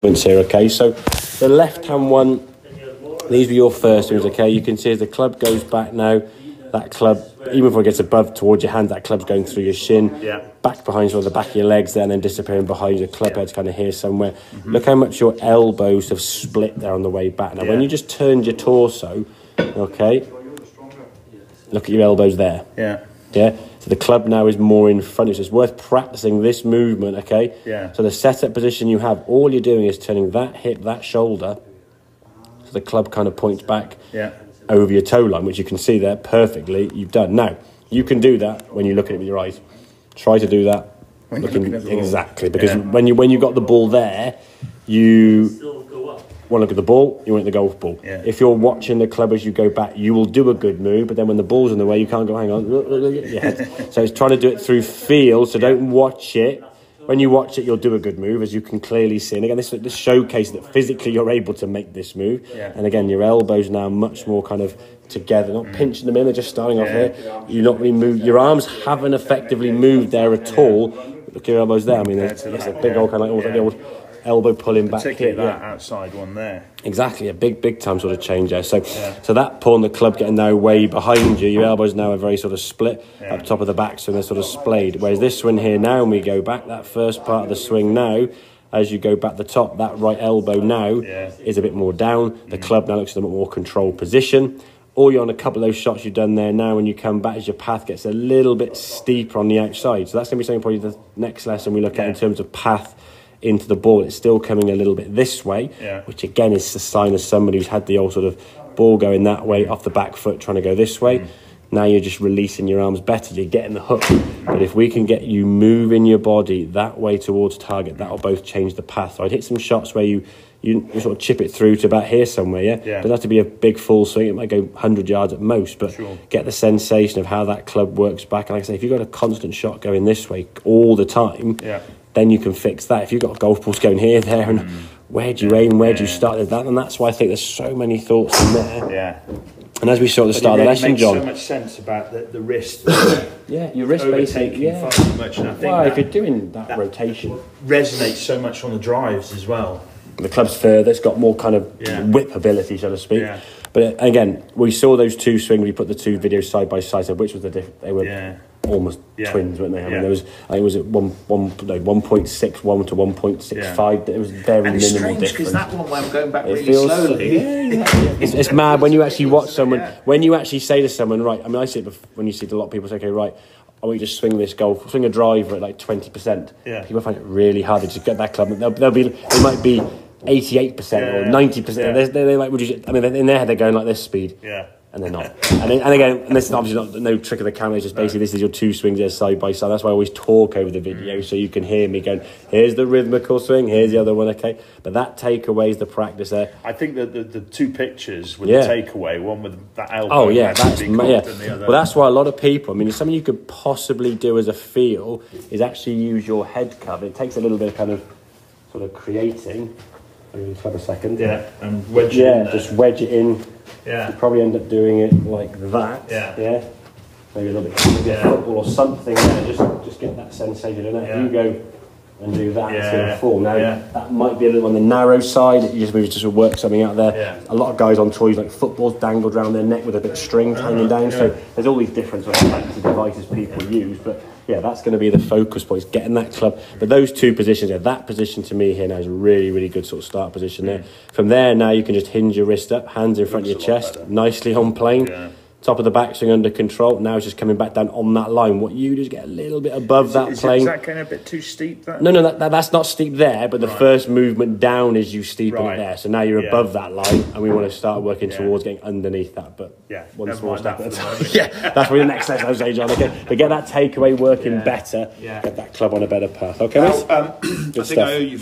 here, okay? So the left-hand one, these were your first ones, okay? You can see as the club goes back now, that club, even before it gets above towards your hand, that club's going through your shin, back behind sort of the back of your legs there, and then disappearing behind your club head's kind of here somewhere. Look how much your elbows have split there on the way back. Now, when you just turned your torso, okay, look at your elbows there. Yeah, so the club now is more in front of you. So it's worth practicing this movement, okay? So the setup position you have, all you're doing is turning that hip, that shoulder, so the club kind of points back over your toe line, which you can see there perfectly. You've done. Now, you can do that when you look at it with your eyes. Try to do that. Looking exactly, because when you got the ball there, you want to look at the ball, you want the golf ball. If you're watching the club as you go back, you will do a good move, but then when the ball's in the way, you can't go, hang on, look at your head. So it's trying to do it through feel, so don't watch it. When you watch it, you'll do a good move, as you can clearly see. And again, this showcases that physically you're able to make this move. And again, your elbows now much more kind of together, not pinching them in, they're just starting off here. You're not really moved. Your arms haven't effectively moved there at all. Look at your elbows there. I mean, it's a big old kind of like the old elbow pulling back here. That outside one there. Exactly, a big time sort of change there. So that pawn, the club getting now way behind you, your elbows now are very sort of split up top of the back, so they're sort of splayed. Whereas this one here now, when we go back, that first part of the swing now, as you go back the top, that right elbow now is a bit more down. The club now looks in a bit more controlled position. Or you're on a couple of those shots you've done there now, when you come back, as your path gets a little bit steeper on the outside. So that's going to be something probably the next lesson we look at in terms of path into the ball. It's still coming a little bit this way, which again is a sign of somebody who's had the old sort of ball going that way off the back foot trying to go this way. Now you're just releasing your arms better, you're getting the hook. But if we can get you moving your body that way towards target, that'll both change the path. So I'd hit some shots where you sort of chip it through to about here somewhere, doesn't have to be a big full swing, it might go 100 yards at most, but get the sensation of how that club works back. And like I say, if you've got a constant shot going this way all the time, then you can fix that. If you've got golf balls going here, there, and where do you aim, where do you start with that? And that's why I think there's so many thoughts in there. And as we saw at the start of the lesson, John, makes so much sense about the wrist. Your wrist basically, far too much. And I think if you're doing that rotation, resonates so much on the drives as well. The club's further, it's got more kind of whip ability, so to speak. But again, we saw those two swings. We put the two videos side by side. So which was the difference? They were almost twins, weren't they? I mean, there was, I think it was at 1.61 to 1.65. It was very minimal difference. Because that one went going back really slowly. It's mad when you actually watch someone. When you actually say to someone, right? I mean, I see it when you see a lot of people say, okay, right, I want you to swing this golf, swing a driver at like 20%. People find it really hard to just get that club. They might be 88% or 90%. They're like, I mean, in their head they're going like this speed, and they're not. And again, and this is obviously no trick of the camera. It's just basically this is your two swings there side by side. That's why I always talk over the video, so you can hear me going, here's the rhythmical swing, here's the other one, okay. But that takeaway is the practice there. I think that the two pictures with the takeaway, one with that elbow. Oh yeah, well, that's why a lot of people. I mean, something you could possibly do as a feel is actually use your head cover. It takes a little bit of kind of sort of creating. Just have a second. And wedge it in there. Just wedge it in. You probably end up doing it like that. Maybe a little bit of football or something there. Just get that sensation. And if you go and do that, it's going to fall. Now, that might be a little on the narrow side. You just maybe just work something out there. A lot of guys on toys like footballs dangled around their neck with a bit of string hanging down. So there's all these different sort of fancy devices people use. But that's going to be the focus point, is getting that club. But those two positions, that position to me here now is a really, really good sort of start position there. From there, now you can just hinge your wrist up, hands in front of your chest, nicely on plane. Top of the backswing under control. Now it's just coming back down on that line. What you do is get a little bit above that plane. Is that kind of a bit too steep? No, that's not steep there, but the first movement down is you steeping it there. So now you're above that line, and we want to start working towards getting underneath that. But one small step at a time. That's where the next lesson I was saying, John. Okay, but get that takeaway working better. Get that club on a better path. Okay, mate? I think I owe you